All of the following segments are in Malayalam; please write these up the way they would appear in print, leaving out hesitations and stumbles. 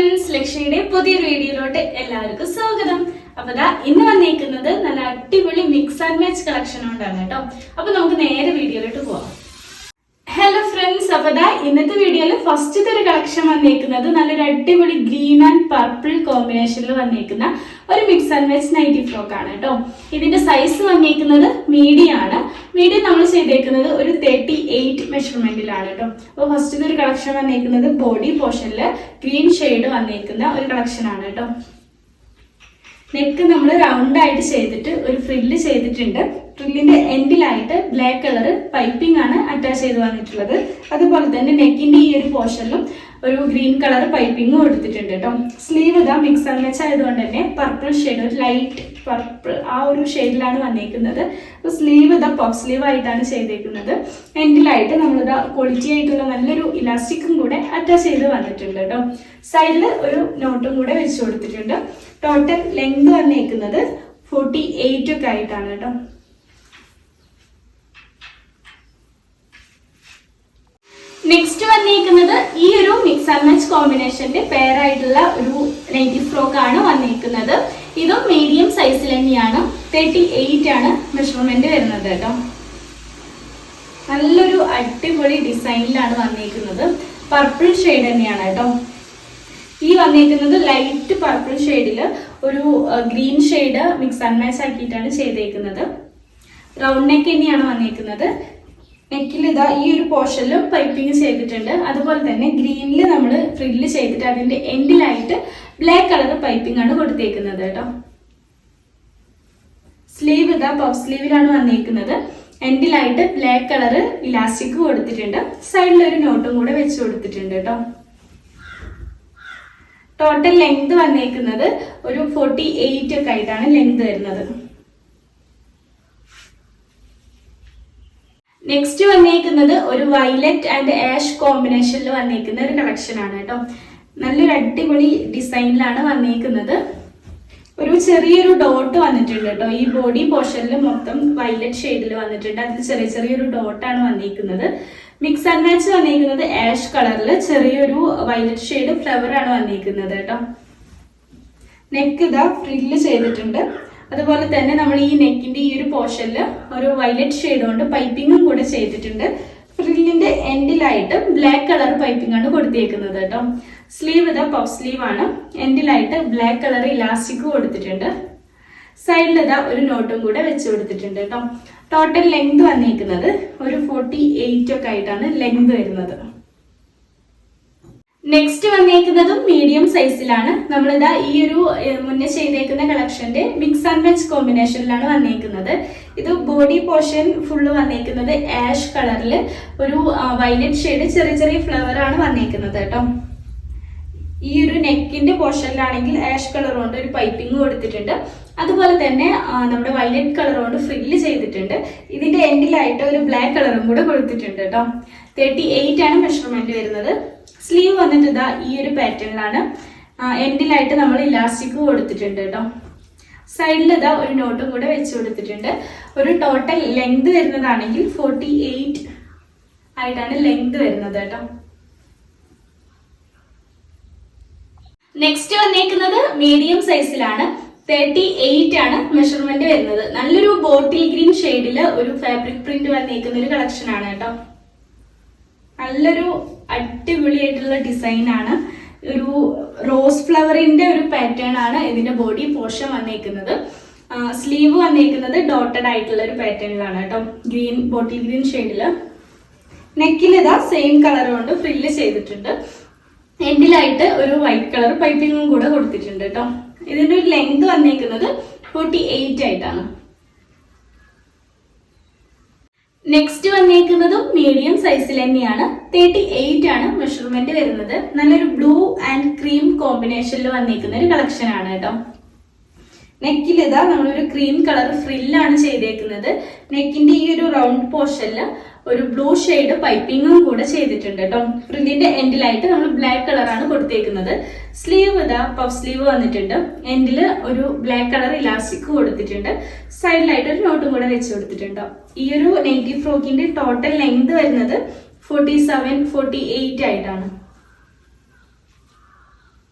ഫ്രണ്ട്സ്, ലക്ഷ്മിയുടെ പുതിയൊരു വീഡിയോയിലോട്ട് എല്ലാവർക്കും സ്വാഗതം. അപ്പൊ ഇന്ന് വന്നേക്കുന്നത് നല്ല അടിപൊളി മിക്സ് ആൻഡ് മാച്ച് കളക്ഷൻ കൊണ്ടാണ് കേട്ടോ. അപ്പൊ നമുക്ക് നേരെ വീഡിയോയിലോട്ട് പോവാം. ഹലോ ഫ്രണ്ട്സ്, അപ്പൊ ഇന്നത്തെ വീഡിയോയിൽ ഫസ്റ്റത്തെ ഒരു കളക്ഷൻ വന്നേക്കുന്നത് നല്ലൊരു അടിപൊളി ഗ്രീൻ ആൻഡ് പർപ്പിൾ കോമ്പിനേഷനിൽ വന്നേക്കുന്ന ഒരു mix and match nightie frock ആണ് കേട്ടോ. ഇതിന്റെ സൈസ് വന്നേക്കുന്നത് മീഡിയം ആണ്. മീഡിയം നമ്മൾ ചെയ്തേക്കുന്നത് ഒരു 38 മെഷർമെന്റിലാണ് കേട്ടോ. അപ്പോൾ ഫസ്റ്റത്തെ ഒരു കളക്ഷൻ വന്നേക്കുന്നത് ബോഡി പോർഷനിൽ ഗ്രീൻ ഷെയ്ഡ് വന്നേക്കുന്ന ഒരു കളക്ഷൻ ആണ് കേട്ടോ. നെക്ക് നമ്മൾ റൗണ്ട് ആയിട്ട് ചെയ്തിട്ട് ഒരു ഫ്രില്ല് ചെയ്തിട്ടുണ്ട്. ഫ്രില്ലിന്റെ എൻഡിലായിട്ട് ബ്ലാക്ക് കളർ പൈപ്പിംഗ് ആണ് അറ്റാച്ച് ചെയ്ത് വന്നിട്ടുള്ളത്. അതുപോലെ തന്നെ നെക്കിന്റെ ഈ ഒരു പോർഷനിലും ഒരു ഗ്രീൻ കളർ പൈപ്പിംഗ് കൊടുത്തിട്ടുണ്ട് കേട്ടോ. സ്ലീവ് ഇതാ മിക്സ് ആൻഡ് മാച്ച് ആയതുകൊണ്ട് തന്നെ പർപ്പിൾ ഷെയ്ഡ്, ഒരു ലൈറ്റ് പർപ്പിൾ ആ ഒരു ഷെയ്ഡിലാണ് വന്നേക്കുന്നത്. അപ്പോൾ സ്ലീവ് ഇതാ പഫ് സ്ലീവ് ആയിട്ടാണ് ചെയ്തേക്കുന്നത്. എൻഡിലായിട്ട് നമ്മളിതാ ക്വാളിറ്റി ആയിട്ടുള്ള നല്ലൊരു ഇലാസ്റ്റിക്കും കൂടെ അറ്റാച്ച് ചെയ്ത് വന്നിട്ടുണ്ട് കേട്ടോ. സൈഡിൽ ഒരു നോട്ടും കൂടെ വെച്ച് കൊടുത്തിട്ടുണ്ട്. ടോട്ടൽ ലെങ്ത് വന്നേക്കുന്നത് 48 ഒക്കെ ആയിട്ടാണ് കേട്ടോ. നെക്സ്റ്റ് വന്നേക്കുന്നത് ഈ ഒരു മിക്സ് ആൻഡ് മാച്ച് കോമ്പിനേഷന്റെ പെയറായിട്ടുള്ള ഒരു നൈറ്റി ഫ്രോക്ക് ആണ് വന്നേക്കുന്നത്. ഇതും മീഡിയം സൈസിൽ തന്നെയാണ്. 38 ആണ് മെഷർമെന്റ് വരുന്നത് കേട്ടോ. നല്ലൊരു അടിപൊളി ഡിസൈനിലാണ് വന്നേക്കുന്നത്. പർപ്പിൾ ഷെയ്ഡ് തന്നെയാണ് കേട്ടോ. ഈ വന്നേക്കുന്നത് ലൈറ്റ് പർപ്പിൾ ഷെയ്ഡിൽ ഒരു green shade mix and match ആക്കിയിട്ടാണ് ചെയ്തേക്കുന്നത്. റൗണ്ട് നെക്ക് തന്നെയാണ് വന്നേക്കുന്നത്. നെക്കിൽ ഇതാ ഈ ഒരു പോർഷനിലും പൈപ്പിംഗ് ചെയ്തിട്ടുണ്ട്. അതുപോലെ തന്നെ ഗ്രീനിൽ നമ്മൾ ഫ്രില്ല് ചെയ്തിട്ട് അതിന്റെ എൻഡിലായിട്ട് ബ്ലാക്ക് കളർ പൈപ്പിംഗ് ആണ് കൊടുത്തേക്കുന്നത് കേട്ടോ. സ്ലീവ് ഇതാ പഫ് സ്ലീവിലാണ് വന്നേക്കുന്നത്. എൻഡിലായിട്ട് ബ്ലാക്ക് കളർ ഇലാസ്റ്റിക് കൊടുത്തിട്ടുണ്ട്. സൈഡിൽ ഒരു നോട്ടും കൂടെ വെച്ച് കൊടുത്തിട്ടുണ്ട് കേട്ടോ. ടോട്ടൽ ലെങ്ത് വന്നേക്കുന്നത് ഒരു 48 ഒക്കെ ആയിട്ടാണ് ലെങ്ത് വരുന്നത്. നെക്സ്റ്റ് വന്നേക്കുന്നത് ഒരു വയലറ്റ് ആൻഡ് ആഷ് കോമ്പിനേഷനിൽ വന്നേക്കുന്ന ഒരു കളക്ഷൻ ആണ് കേട്ടോ. നല്ലൊരു അടിപൊളി ഡിസൈനിലാണ് വന്നേക്കുന്നത്. ഒരു ചെറിയൊരു ഡോട്ട് വന്നിട്ടുണ്ട് കേട്ടോ. ഈ ബോഡി പോർഷനിൽ മൊത്തം വയലറ്റ് ഷെയ്ഡിൽ വന്നിട്ടുണ്ട്. അതിൽ ചെറിയൊരു ഡോട്ടാണ് വന്നേക്കുന്നത്. മിക്സ് ആൻഡ് മാച്ച് വന്നേക്കുന്നത് ആഷ് കളറിൽ ചെറിയൊരു വയലറ്റ് ഷെയ്ഡ് ഫ്ലവർ ആണ് വന്നേക്കുന്നത് കേട്ടോ. നെക്ക് ഇതാ ഫ്രില്ല് ചെയ്തിട്ടുണ്ട്. അതുപോലെ തന്നെ നമ്മൾ ഈ നെക്കിന്റെ ഈ ഒരു പോർഷനിൽ ഒരു വയലറ്റ് ഷെയ്ഡ് കൊണ്ട് പൈപ്പിങ്ങും കൂടെ ചെയ്തിട്ടുണ്ട്. ഫ്രില്ലിന്റെ എൻഡിലായിട്ട് ബ്ലാക്ക് കളർ പൈപ്പിംഗ് ആണ് കൊടുത്തേക്കുന്നത് കേട്ടോ. സ്ലീവ് ഇതാ പഫ് സ്ലീവ് ആണ്. എൻഡിലായിട്ട് ബ്ലാക്ക് കളർ ഇലാസ്റ്റിക് കൊടുത്തിട്ടുണ്ട്. സൈഡിൽ ഇതാ ഒരു നോട്ടും കൂടെ വെച്ച് കൊടുത്തിട്ടുണ്ട് കേട്ടോ. ടോട്ടൽ ലെങ്ത് വന്നേക്കുന്നത് ഒരു 48 ഒക്കെ ആയിട്ടാണ് ലെങ്ത് വരുന്നത്. നെക്സ്റ്റ് വന്നേക്കുന്നതും മീഡിയം സൈസിലാണ്. നമ്മളിതാ ഈ ഒരു മുന്നേ ചെയ്തേക്കുന്ന കളക്ഷന്റെ മിക്സ് ആൻഡ് മാച്ച് കോമ്പിനേഷനിലാണ് വന്നേക്കുന്നത്. ഇത് ബോഡി പോർഷൻ ഫുള്ള് വന്നേക്കുന്നത് ആഷ് കളറിൽ ഒരു വയലറ്റ് ഷെയ്ഡ് ചെറിയ ഫ്ലവർ ആണ് വന്നേക്കുന്നത് കേട്ടോ. ഈ ഒരു നെക്കിന്റെ പോർഷനിലാണെങ്കിൽ ആഷ് കളർ കൊണ്ട് ഒരു പൈപ്പിംഗ് കൊടുത്തിട്ടുണ്ട്. അതുപോലെ തന്നെ നമ്മുടെ വയലറ്റ് കളർ കൊണ്ട് ഫ്രില്ല് ചെയ്തിട്ടുണ്ട്. ഇതിന്റെ എൻഡിലായിട്ട് ഒരു ബ്ലാക്ക് കളറും കൂടെ കൊടുത്തിട്ടുണ്ട് കേട്ടോ. 38 ആണ് മെഷർമെന്റ് വരുന്നത്. സ്ലീവ് വന്നിട്ട് ഇതാ ഈ ഒരു പാറ്റേണിലാണ്. എൻഡിലായിട്ട് നമ്മൾ ഇലാസ്റ്റിക് കൊടുത്തിട്ടുണ്ട് കേട്ടോ. സൈഡിൽ ഇതാ ഒരു നോട്ടും കൂടെ വെച്ച് കൊടുത്തിട്ടുണ്ട്. ഒരു ടോട്ടൽ ലെങ്ത് വരുന്നതാണെങ്കിൽ 48 ആയിട്ടാണ് ലെങ്ത് വരുന്നത് കേട്ടോ. നെക്സ്റ്റ് വന്നേക്കുന്നത് മീഡിയം സൈസിലാണ്. 38 ആണ് മെഷർമെന്റ് വരുന്നത്. നല്ലൊരു ബോട്ടിൽ ഗ്രീൻ ഷെയ്ഡില് ഒരു ഫാബ്രിക് പ്രിന്റ് വന്നേക്കുന്ന ഒരു കളക്ഷൻ ആണ് കേട്ടോ. നല്ലൊരു അടിപൊളിയായിട്ടുള്ള ഡിസൈൻ ആണ്. ഒരു റോസ് ഫ്ലവറിന്റെ ഒരു പാറ്റേൺ ആണ് ഇതിന്റെ ബോഡി പോർഷൻ വന്നേക്കുന്നത്. സ്ലീവ് വന്നേക്കുന്നത് ഡോട്ടഡ് ആയിട്ടുള്ള ഒരു പാറ്റേണിലാണ് കേട്ടോ. ഗ്രീൻ ബോട്ടിൽ ഗ്രീൻ ഷെയ്ഡില്. നെക്കിൽ ഇതാ സെയിം കളർ കൊണ്ട് ഫ്രില്ല് ചെയ്തിട്ടുണ്ട്. എൻഡിലായിട്ട് ഒരു വൈറ്റ് കളർ പൈപ്പിങ്ങും കൂടെ കൊടുത്തിട്ടുണ്ട് കേട്ടോ. ഇതിന്റെ ഒരു ലെങ്ത് വന്നേക്കുന്നത് 48 ആയിട്ടാണ്. നെക്സ്റ്റ് വന്നേക്കുന്നതും മീഡിയം സൈസിൽ തന്നെയാണ്. 38 ആണ് മെഷർമെന്റ് വരുന്നത്. നല്ലൊരു ബ്ലൂ ആൻഡ് ക്രീം കോമ്പിനേഷനിൽ വന്നേക്കുന്ന ഒരു കളക്ഷൻ ആണ് കേട്ടോ. നെക്കിൽ ഇതാ നമ്മളൊരു ക്രീം കളർ ഫ്രില്ലാണ് ചെയ്തേക്കുന്നത്. നെക്കിന്റെ ഈ ഒരു റൗണ്ട് പോർഷനിൽ ഒരു ബ്ലൂ ഷെയ്ഡ് പൈപ്പിങ്ങും കൂടെ ചെയ്തിട്ടുണ്ട് കേട്ടോ. ഫ്രില്ലിന്റെ എൻഡിലായിട്ട് നമ്മൾ ബ്ലാക്ക് കളറാണ് കൊടുത്തേക്കുന്നത്. സ്ലീവ് ഇതാ പഫ് സ്ലീവ് വന്നിട്ടുണ്ട്. എൻഡിൽ ഒരു ബ്ലാക്ക് കളർ ഇലാസ്റ്റിക് കൊടുത്തിട്ടുണ്ട്. സൈഡിലായിട്ട് ഒരു നോട്ടും കൂടെ വെച്ച് കൊടുത്തിട്ടുണ്ട്. ഈ ഒരു നൈറ്റി ഫ്രോക്കിന്റെ ടോട്ടൽ ലെങ്ത് വരുന്നത് 47-48 ആയിട്ടാണ്.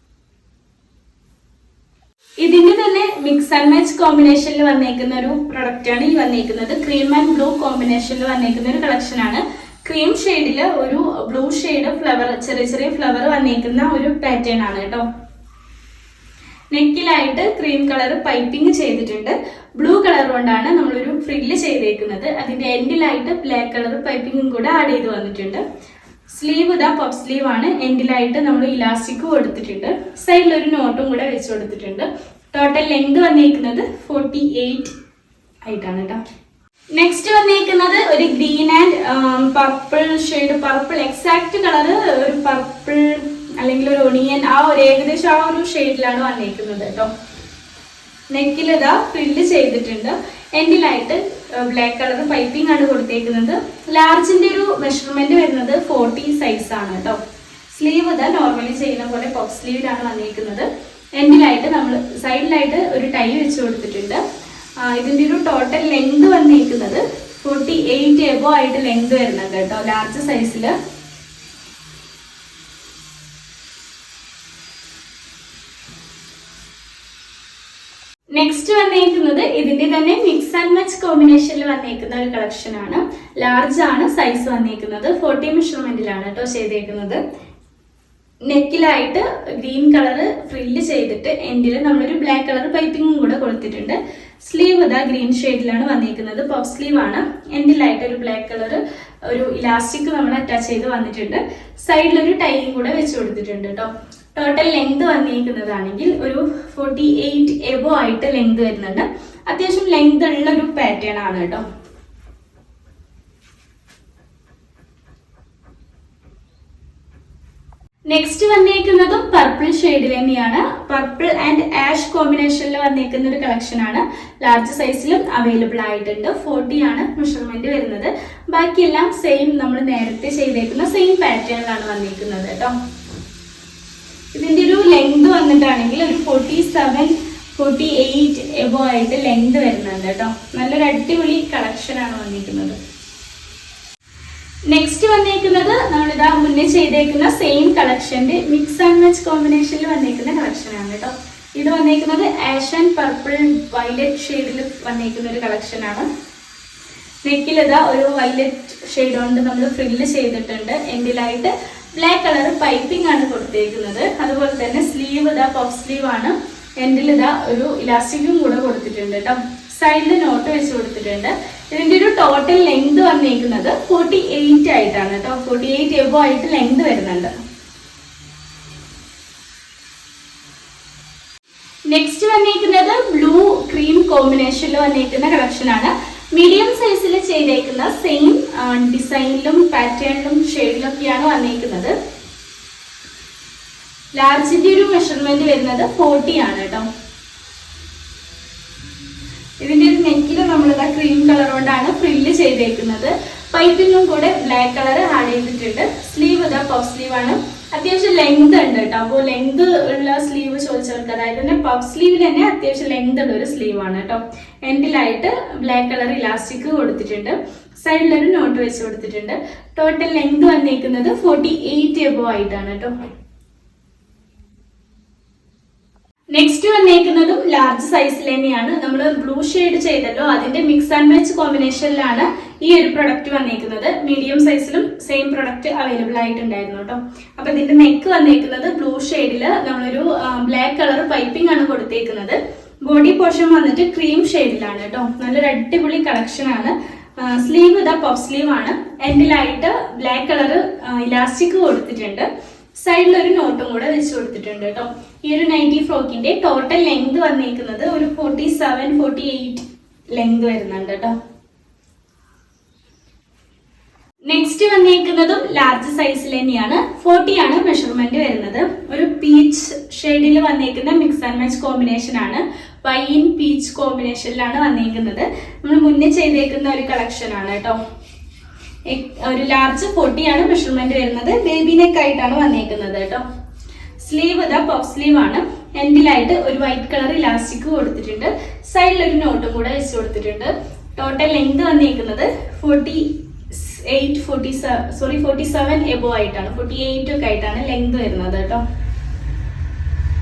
ഇതിന്റെ തന്നെ മിക്സ് ആൻഡ് മാച്ച് കോമ്പിനേഷനിൽ വന്നേക്കുന്ന ഒരു പ്രൊഡക്റ്റ് ആണ് ഈ വന്നേക്കുന്നത്. ക്രീം ആൻഡ് ബ്ലൂ കോമ്പിനേഷനിൽ വന്നേക്കുന്ന ഒരു കളക്ഷൻ ആണ്. ക്രീം ഷെയ്ഡില് ഒരു ബ്ലൂ ഷെയ്ഡ് ഫ്ലവർ, ചെറിയ ചെറിയ ഫ്ലവർ വന്നേക്കുന്ന ഒരു പാറ്റേൺ ആണ് കേട്ടോ. നെക്കിലായിട്ട് ക്രീം കളർ പൈപ്പിംഗ് ചെയ്തിട്ടുണ്ട്. ബ്ലൂ കളർ കൊണ്ടാണ് നമ്മളൊരു ഫ്രില്ല് ചെയ്തേക്കുന്നത്. അതിന്റെ എൻഡിലായിട്ട് ബ്ലാക്ക് കളർ പൈപ്പിംഗും കൂടെ ആഡ് ചെയ്ത് വന്നിട്ടുണ്ട്. സ്ലീവ് ഇതാ പഫ് സ്ലീവ് ആണ്. എൻഡിലായിട്ട് നമ്മൾ ഇലാസ്റ്റിക് കൊടുത്തിട്ടുണ്ട്. സൈഡിൽ ഒരു നോട്ടും കൂടെ വെച്ച് കൊടുത്തിട്ടുണ്ട്. ടോട്ടൽ ലെങ്ത് വന്നേക്കുന്നത് 48 ആയിട്ടാണ് കേട്ടോ. നെക്സ്റ്റ് വന്നേക്കുന്നത് ഒരു green and purple shade, purple exact colour ഒരു പർപ്പിൾ അല്ലെങ്കിൽ ഒരു ഒണിയൻ, ആ ഒരു ഏകദേശം ആ ഒരു ഷെയ്ഡിലാണ് വന്നേക്കുന്നത് കേട്ടോ. നെക്കിൽ ഇതാ ഫ്രില്ല് ചെയ്തിട്ടുണ്ട്. എൻഡിലായിട്ട് ബ്ലാക്ക് കളർ പൈപ്പിംഗ് ആണ് കൊടുത്തേക്കുന്നത്. ലാർജിന്റെ ഒരു മെഷർമെന്റ് വരുന്നത് 40 സൈസ് ആണ് കേട്ടോ. സ്ലീവ് ഇതാ നോർമലി ചെയ്യുന്ന പോലെ പഫ് സ്ലീവിലാണ് വന്നിരിക്കുന്നത്. എൻഡിലായിട്ട് നമ്മൾ സൈഡിലായിട്ട് ഒരു ടൈ വെച്ച് കൊടുത്തിട്ടുണ്ട്. ഇതിന്റെ ഒരു ടോട്ടൽ ലെങ്ത് വന്നിരിക്കുന്നത് 48 എബോ ആയിട്ട് ലെങ്ത് വരുന്നുണ്ട് കേട്ടോ ലാർജ് സൈസില്. നെക്സ്റ്റ് വന്നേക്കുന്നത് ഇതിന്റെ തന്നെ മിക്സ് ആൻഡ് മാച്ച് കോമ്പിനേഷനിൽ വന്നേക്കുന്ന ഒരു കളക്ഷൻ ആണ്. ലാർജ് ആണ് സൈസ് വന്നേക്കുന്നത്. 40 മെഷർമെന്റിലാണ് കേട്ടോ ചെയ്തേക്കുന്നത്. നെക്കിലായിട്ട് ഗ്രീൻ കളർ ഫ്രില്ല് ചെയ്തിട്ട് എൻഡിൽ നമ്മളൊരു ബ്ലാക്ക് കളർ പൈപ്പിംഗും കൂടെ കൊടുത്തിട്ടുണ്ട്. സ്ലീവ് ഇതാ ഗ്രീൻ ഷെയ്ഡിലാണ് വന്നിരിക്കുന്നത്. പഫ് സ്ലീവ് ആണ്. എൻഡിലായിട്ട് ഒരു ബ്ലാക്ക് കളർ ഒരു ഇലാസ്റ്റിക് നമ്മൾ അറ്റാച്ച് ചെയ്ത് വന്നിട്ടുണ്ട്. സൈഡിലൊരു ടൈയും കൂടെ വെച്ച് കൊടുത്തിട്ടുണ്ട് കേട്ടോ. ടോട്ടൽ ലെങ്ത് വന്നിരിക്കുന്നതാണെങ്കിൽ ഒരു 48 എബോ ആയിട്ട് ലെങ്ത് വരുന്നുണ്ട്. അത്യാവശ്യം ലെങ്ത് ഉള്ള ഒരു പാറ്റേൺ ആണ് കേട്ടോ. നെക്സ്റ്റ് വന്നേക്കുന്നതും പർപ്പിൾ ഷെയ്ഡിൽ തന്നെയാണ്. പർപ്പിൾ ആൻഡ് ആഷ് കോമ്പിനേഷനിൽ വന്നേക്കുന്ന ഒരു കളക്ഷൻ ആണ്. ലാർജ് സൈസിലും അവൈലബിൾ ആയിട്ടുണ്ട്. 40 ആണ് മെഷർമെന്റ് വരുന്നത്. ബാക്കിയെല്ലാം സെയിം നമ്മൾ നേരത്തെ ചെയ്തേക്കുന്ന സെയിം പാറ്റേണിലാണ് വന്നിരിക്കുന്നത് കേട്ടോ. ഇതിന്റെ ഒരു ലെങ്ത് വന്നിട്ടാണെങ്കിൽ ഒരു 47-48 എബോ ആയിട്ട് ലെങ്ത് വരുന്നുണ്ട് കേട്ടോ. നല്ലൊരു അടിപൊളി കളക്ഷൻ ആണ് വന്നിരിക്കുന്നത്. നെക്സ്റ്റ് വന്നേക്കുന്നത് നമ്മളിതാ മുന്നേ ചെയ്തേക്കുന്ന സെയിം കളക്ഷന്റെ മിക്സ് ആൻഡ് മാച്ച് കോമ്പിനേഷനിൽ വന്നേക്കുന്ന കളക്ഷൻ ആണ് കേട്ടോ. ഇത് വന്നേക്കുന്നത് ആഷ് ആൻഡ് പർപ്പിൾ വയലറ്റ് ഷെയ്ഡിൽ വന്നേക്കുന്ന ഒരു കളക്ഷൻ ആണ്. നെക്കിൽ ഇതാ ഒരു വയലറ്റ് ഷെയ്ഡ് കൊണ്ട് നമ്മൾ ഫ്രില്ല് ചെയ്തിട്ടുണ്ട്. എൻഡിലായിട്ട് ബ്ലാക്ക് കളർ പൈപ്പിംഗ് ആണ് കൊടുത്തേക്കുന്നത്. അതുപോലെ തന്നെ സ്ലീവ് ഇതാ പഫ് സ്ലീവ് ആണ്. എൻഡിൽ ഇതാ ഒരു ഇലാസ്റ്റിക്കും കൂടെ കൊടുത്തിട്ടുണ്ട് കേട്ടോ. സൈഡിൽ നോട്ട് വെച്ച് കൊടുത്തിട്ടുണ്ട്. ഇതിന്റെ ഒരു ടോട്ടൽ ലെങ്ത് വന്നിരിക്കുന്നത് 48 ആയിട്ടാണ് കേട്ടോ. 48 എബോ ആയിട്ട് ലെങ്ത് വരുന്നുണ്ട്. നെക്സ്റ്റ് വന്നിരിക്കുന്നത് ബ്ലൂ ക്രീം കോമ്പിനേഷനിൽ വന്നിരിക്കുന്ന കളക്ഷൻ ആണ്. മീഡിയം സൈസിൽ ചെയ്തേക്കുന്ന സെയിം ഡിസൈനിലും പാറ്റേണിലും ഷെയ്ഡിലൊക്കെയാണ് വന്നിരിക്കുന്നത്. ലാർജിന്റെ ഒരു മെഷർമെന്റ് വരുന്നത് 40 ആണ് കേട്ടോ. ഇതിന്റെ ഒരു നെക്കിൽ നമ്മളിതാ ക്രീം കളർ കൊണ്ടാണ് ഫ്രില്ല് ചെയ്തേക്കുന്നത്. പൈപ്പിങ്ങും കൂടെ ബ്ലാക്ക് കളർ ആഡ് ചെയ്തിട്ടുണ്ട്. സ്ലീവ് ഇതാ പഫ് സ്ലീവ് ആണ്. അത്യാവശ്യം ലെങ്ത് ഉണ്ട് കേട്ടോ. അപ്പോൾ ലെങ്ത് ഉള്ള സ്ലീവ് ചോദിച്ചവർക്ക്, അതായത് തന്നെ പഫ് സ്ലീവിൽ തന്നെ അത്യാവശ്യം ലെങ്ത് ഉള്ള ഒരു സ്ലീവ് ആണ് കേട്ടോ. എൻഡിലായിട്ട് ബ്ലാക്ക് കളർ ഇലാസ്റ്റിക് കൊടുത്തിട്ടുണ്ട്. സൈഡിലൊരു നോട്ട് വെച്ച് കൊടുത്തിട്ടുണ്ട്. ടോട്ടൽ ലെങ്ത് വന്നിരിക്കുന്നത് 48 എബോ ആയിട്ടാണ് കേട്ടോ. നെക്സ്റ്റ് വന്നേക്കുന്നതും ലാർജ് സൈസിൽ തന്നെയാണ്. നമ്മൾ ബ്ലൂ ഷെയ്ഡ് ചെയ്തല്ലോ, അതിന്റെ മിക്സ് ആൻഡ് മാച്ച് കോമ്പിനേഷനിലാണ് ഈ ഒരു പ്രൊഡക്റ്റ് വന്നേക്കുന്നത്. മീഡിയം സൈസിലും സെയിം പ്രൊഡക്റ്റ് അവൈലബിൾ ആയിട്ടുണ്ടായിരുന്നു കേട്ടോ. അപ്പൊ ഇതിന്റെ നെക്ക് വന്നേക്കുന്നത് ബ്ലൂ ഷെയ്ഡില് നമ്മളൊരു ബ്ലാക്ക് കളർ പൈപ്പിംഗ് ആണ് കൊടുത്തേക്കുന്നത്. ബോഡി പോർഷൻ വന്നിട്ട് ക്രീം ഷെയ്ഡിലാണ് കേട്ടോ. നല്ലൊരു അടിപൊളി കളക്ഷൻ ആണ്. സ്ലീവ് ഇതാ പഫ് സ്ലീവ് ആണ്. എൻഡിലായിട്ട് ബ്ലാക്ക് കളർ ഇലാസ്റ്റിക് കൊടുത്തിട്ടുണ്ട്. സൈഡിൽ ഒരു നോട്ടും കൂടെ വെച്ച് കൊടുത്തിട്ടുണ്ട് കേട്ടോ. ഈ ഒരു നൈറ്റി ഫ്രോക്കിന്റെ ടോട്ടൽ ലെങ്ത് വന്നിരിക്കുന്നത് ഒരു 47-48 ലെങ്ത് വരുന്നുണ്ട് കേട്ടോ. നെക്സ്റ്റ് വന്നിരിക്കുന്നതും ലാർജ് സൈസിൽ തന്നെയാണ്. 40 ആണ് മെഷർമെന്റ് വരുന്നത്. ഒരു പീച്ച് ഷെയ്ഡിൽ വന്നിരിക്കുന്ന മിക്സ് ആൻഡ് മാച്ച് കോമ്പിനേഷൻ ആണ്. വൈൻ പീച്ച് കോമ്പിനേഷനിലാണ് വന്നിരിക്കുന്നത്. നമ്മൾ മുന്നേ ചെയ്തേക്കുന്ന ഒരു കളക്ഷൻ ആണ് കേട്ടോ. ഒരു ലാർജ് 40 ആണ് മെഷർമെന്റ് വരുന്നത്. ബേബി നെക്ക് ആയിട്ടാണ് വന്നേക്കുന്നത് കേട്ടോ. സ്ലീവ് ഇതാ പഫ് സ്ലീവ് ആണ്. എൻഡിലായിട്ട് ഒരു വൈറ്റ് കളർ ഇലാസ്റ്റിക് കൊടുത്തിട്ടുണ്ട്. സൈഡിൽ ഒരു നോട്ടും കൂടെ വെച്ച് കൊടുത്തിട്ടുണ്ട്. ടോട്ടൽ ലെങ്ത് വന്നിരിക്കുന്നത് 47 എബോ ആയിട്ടാണ്. 48 ഒക്കെ ആയിട്ടാണ് ലെങ്ത് വരുന്നത് കേട്ടോ.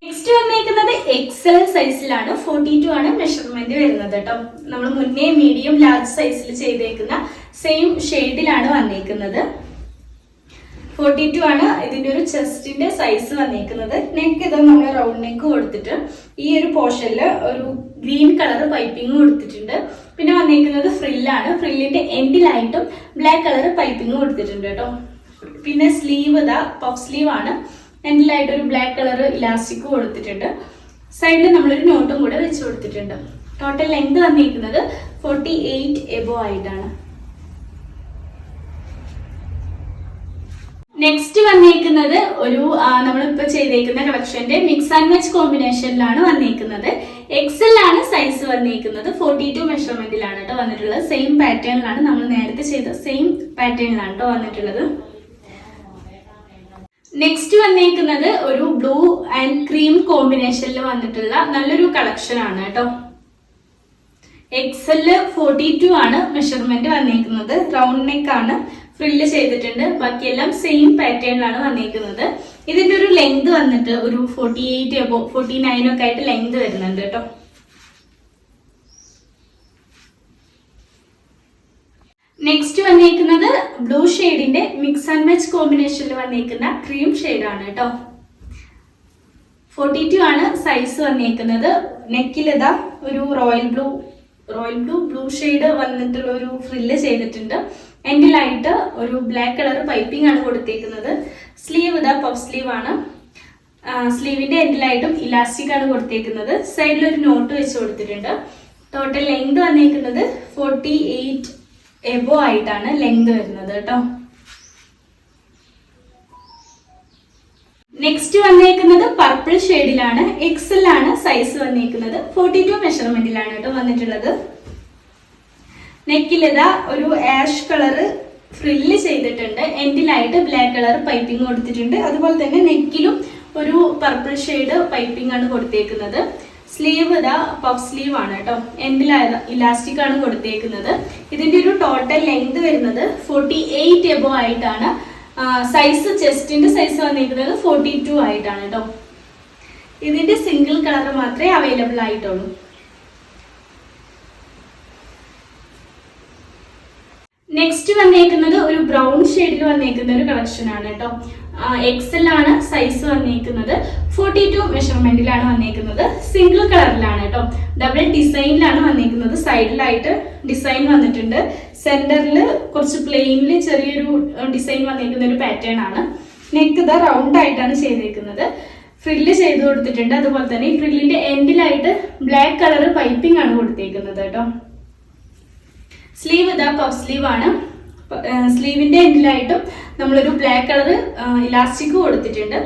നെക്സ്റ്റ് എക്സൽ സൈസിലാണ്. 42 ആണ് മെഷർമെന്റ് വരുന്നത് കേട്ടോ. നമ്മൾ മുന്നേ മീഡിയം ലാർജ് സൈസിൽ ചെയ്തേക്കുന്ന സെയിം ഷെയ്ഡിലാണ് വന്നേക്കുന്നത്. 42 ആണ് ഇതിന്റെ ഒരു ചെസ്റ്റിന്റെ സൈസ് വന്നേക്കുന്നത്. നെക്ക് ഇത് നമ്മൾ റൗണ്ട് നെക്ക് കൊടുത്തിട്ട് ഈ ഒരു പോർഷനിൽ ഒരു ഗ്രീൻ കളർ പൈപ്പിംഗ് കൊടുത്തിട്ടുണ്ട്. പിന്നെ വന്നേക്കുന്നത് ഫ്രില്ലാണ്. ഫ്രില്ലിന്റെ എൻഡിലായിട്ടും ബ്ലാക്ക് കളർ പൈപ്പിംഗ് കൊടുത്തിട്ടുണ്ട് കേട്ടോ. പിന്നെ സ്ലീവ് ഇതാ പഫ് സ്ലീവ് ആണ്. എൻഡിലായിട്ട് ഒരു ബ്ലാക്ക് കളർ ഇലാസ്റ്റിക് കൊടുത്തിട്ടുണ്ട്. സൈഡിൽ നമ്മളൊരു നോട്ടും കൂടെ വെച്ച് കൊടുത്തിട്ടുണ്ട്. ടോട്ടൽ ലെങ്ത് വന്നിരിക്കുന്നത് 48 എബോ ആയിട്ടാണ്. നെക്സ്റ്റ് വന്നേക്കുന്നത് ഒരു നമ്മളിപ്പോ ചെയ്തേക്കുന്ന കളക്ഷന്റെ മിക്സ് ആൻഡ് മാച്ച് കോമ്പിനേഷനിലാണ് വന്നേക്കുന്നത്. എക്സൽ ആണ് സൈസ് വന്നേക്കുന്നത്. 42 മെഷർമെന്റിലാണ് കേട്ടോ വന്നിട്ടുള്ളത്. സെയിം പാറ്റേണിലാണ് നമ്മൾ നേരത്തെ ചെയ്ത സെയിം പാറ്റേണിലാണ് കേട്ടോ വന്നിട്ടുള്ളത്. നെക്സ്റ്റ് വന്നേക്കുന്നത് ഒരു ബ്ലൂ ആൻഡ് ക്രീം കോമ്പിനേഷനിൽ വന്നിട്ടുള്ള നല്ലൊരു കളക്ഷൻ ആണ് കേട്ടോ. എക്സല് 42 ആണ് മെഷർമെന്റ് വന്നേക്കുന്നത്. റൗണ്ട് നെക്ക് ആണ്. ഫ്രില്ല് ചെയ്തിട്ടുണ്ട്. ബാക്കിയെല്ലാം സെയിം പാറ്റേണിലാണ് വന്നേക്കുന്നത്. ഇതിന്റെ ഒരു ലെങ്ത് വന്നിട്ട് ഒരു 48 എബോ 49 ഒക്കെ ആയിട്ട് ലെങ്ത് വരുന്നുണ്ട് കേട്ടോ. നെക്സ്റ്റ് വന്നേക്കുന്നത് ബ്ലൂ ഷെയ്ഡിന്റെ മിക്സ് ആൻഡ് മാച്ച് കോമ്പിനേഷനിൽ വന്നേക്കുന്ന ക്രീം ഷെയ്ഡാണ് കേട്ടോ. 42 ആണ് സൈസ് വന്നേക്കുന്നത്. നെക്കിലിതാ ഒരു റോയൽ ബ്ലൂ ഷെയ്ഡ് വന്നിട്ടുള്ള ഒരു ഫ്രില്ല് ചെയ്തിട്ടുണ്ട്. എൻഡിലായിട്ട് ഒരു ബ്ലാക്ക് കളർ പൈപ്പിംഗ് ആണ് കൊടുത്തേക്കുന്നത്. സ്ലീവ് ഇതാ പഫ് സ്ലീവ് ആണ്. സ്ലീവിന്റെ എൻഡിലായിട്ടും ഇലാസ്റ്റിക് ആണ് കൊടുത്തേക്കുന്നത്. സൈഡിൽ ഒരു നോട്ട് വെച്ച് കൊടുത്തിട്ടുണ്ട്. ടോട്ടൽ ലെങ്ത് വന്നേക്കുന്നത് 48 എബോ ആയിട്ടാണ് ലെങ്ത് വരുന്നത് കേട്ടോ. നെക്സ്റ്റ് വന്നേക്കുന്നത് പർപ്പിൾ ഷെയ്ഡിലാണ്. എക്സൽ ആണ് സൈസ് വന്നേക്കുന്നത്. 42 മെഷർമെന്റിലാണ് കേട്ടോ വന്നിട്ടുള്ളത്. നെക്കിലിതാ ഒരു ആഷ് കളർ ഫ്രില്ല് ചെയ്തിട്ടുണ്ട്. എൻഡിലായിട്ട് ബ്ലാക്ക് കളർ പൈപ്പിംഗ് കൊടുത്തിട്ടുണ്ട്. അതുപോലെ തന്നെ നെക്കിലും ഒരു പർപ്പിൾ ഷെയ്ഡ് പൈപ്പിംഗ് ആണ് കൊടുത്തേക്കുന്നത്. സ്ലീവ് ഇതാ പഫ് സ്ലീവ് ആണ് കേട്ടോ. എൻഡിൽ ഇലാസ്റ്റിക് ആണ് കൊടുത്തേക്കുന്നത്. ഇതിന്റെ ഒരു ടോട്ടൽ ലെങ്ത് വരുന്നത് 48 എബോ ആയിട്ടാണ്. സൈസ് ചെസ്റ്റിന്റെ സൈസ് വന്നിരിക്കുന്നത് 42 ആയിട്ടാണ് കേട്ടോ. ഇതിന്റെ സിംഗിൾ കളർ മാത്രമേ അവൈലബിൾ ആയിട്ടുള്ളൂ. നെക്സ്റ്റ് വന്നേക്കുന്നത് ഒരു ബ്രൗൺ ഷെയ്ഡിൽ വന്നേക്കുന്ന ഒരു കളക്ഷൻ ആണ് കേട്ടോ. എക്സൽ ആണ് സൈസ് വന്നേക്കുന്നത്. 42 മെഷർമെന്റിലാണ് വന്നേക്കുന്നത്. സിംഗിൾ കളറിലാണ് കേട്ടോ. ഡബിൾ ഡിസൈനിലാണ് വന്നേക്കുന്നത്. സൈഡിലായിട്ട് ഡിസൈൻ വന്നിട്ടുണ്ട്. സെന്ററിൽ കുറച്ച് പ്ലെയിനിൽ ചെറിയൊരു ഡിസൈൻ വന്നേക്കുന്ന ഒരു പാറ്റേൺ ആണ്. നെക്ക് ഇതാ റൗണ്ട് ആയിട്ടാണ് ചെയ്തേക്കുന്നത്. ഫ്രില്ല് ചെയ്ത് കൊടുത്തിട്ടുണ്ട്. അതുപോലെ തന്നെ ഈ ഫ്രില്ലിന്റെ എൻഡിലായിട്ട് ബ്ലാക്ക് കളർ പൈപ്പിംഗ് ആണ് കൊടുത്തേക്കുന്നത് കേട്ടോ. സ്ലീവ് ഇതാ പഫ് സ്ലീവ് ആണ്. സ്ലീവിന്റെ എൻഡിലായിട്ടും നമ്മളൊരു ബ്ലാക്ക് കളർ ഇലാസ്റ്റിക് കൊടുത്തിട്ടുണ്ട്.